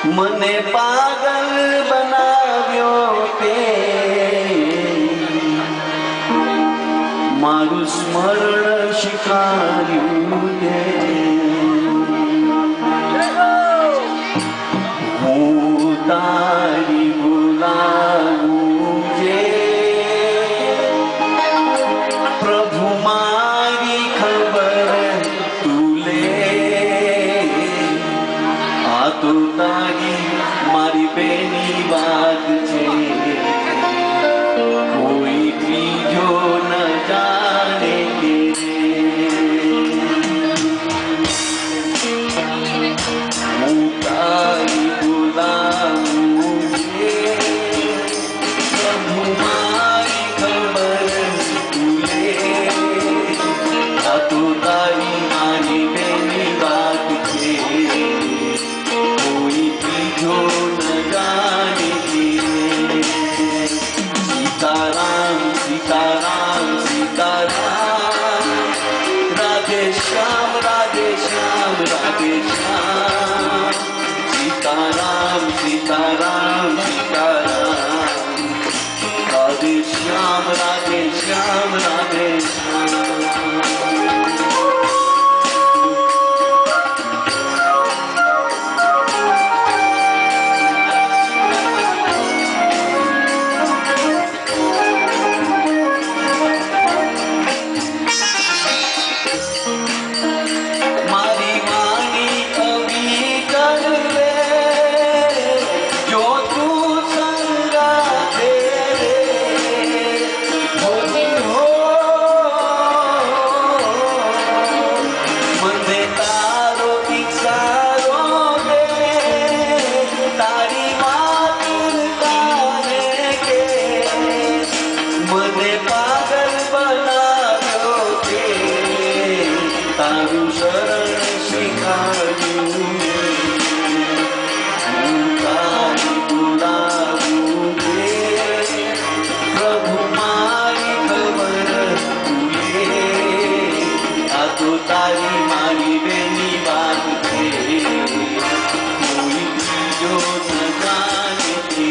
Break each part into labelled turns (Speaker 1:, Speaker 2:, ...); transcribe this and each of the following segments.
Speaker 1: મને પાગલ બનાવ્યો તે મારું સ્મરણ શીખાર્યું તે હું તારી બોલાવું જે પ્રભુ મારી ખબર તું લે આ તો તારી મારી બેની વાત છે કોઈ ત્રીજો ન જાણે કે હું તારી બોલાવું છે પ્રભુ મારી ખબર તું લે આ તો તારી મારી બેની વાત છે કોઈ ત્રીજો ન જાણે કે સીતારામ સીતારામ સીતારામ રાધે શ્યામ રાધે શ્યામ રાધે શ્યામ સીતારામ સીતારામ સીતારામ રાધે શ્યામ રાધે શ્યામ રાધે શ્યામ મારી વાણી કવિ કરવે જો તું સંગાતે હોની હો મને તારો ઇશારો દે તારી વાત તારે કે મને પાગલ બનાવ્યો તે તારું શરણ શીખાવ્યું હું તારી બોલાવું તે પ્રભુ મારી ખબર તું લે આ તો તારી મારી બેની વાત છે કોઈ ત્રીજો ન જાણે તે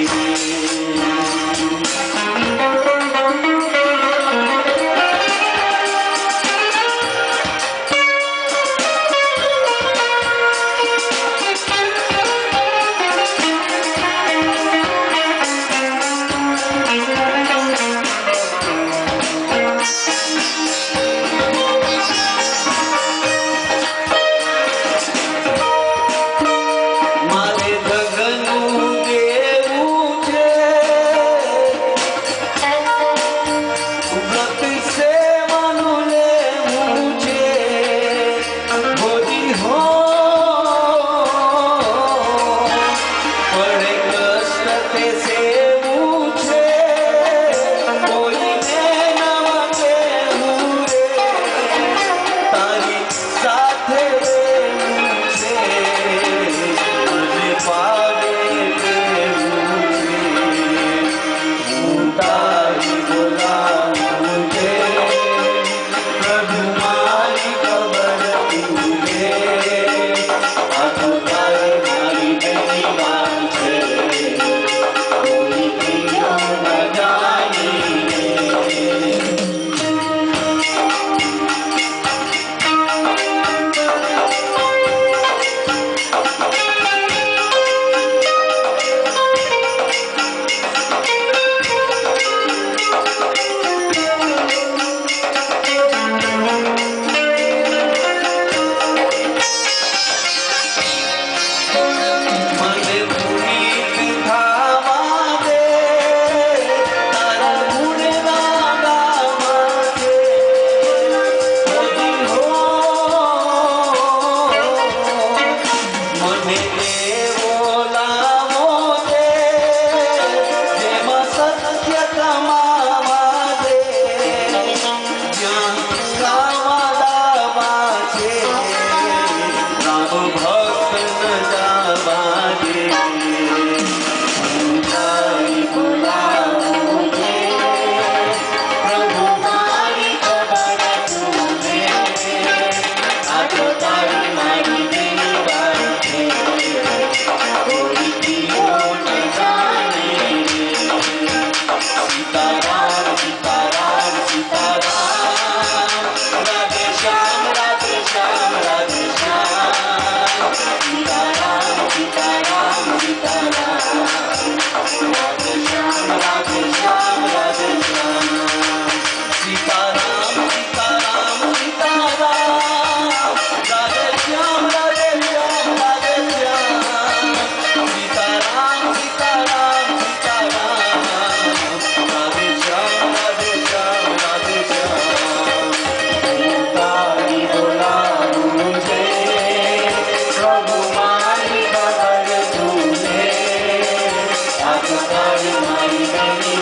Speaker 1: सीताराम सीताराम राधे श्याम राधे श्याम राधे श्याम सीताराम सीताराम सीताराम राधे श्याम राधे श्याम राधे श्याम सीताराम सीताराम सीताराम राधे श्याम राधे श्याम राधे श्याम पुकारी बोला मुझे प्रभु मारी खबर तूने आज मारी मारी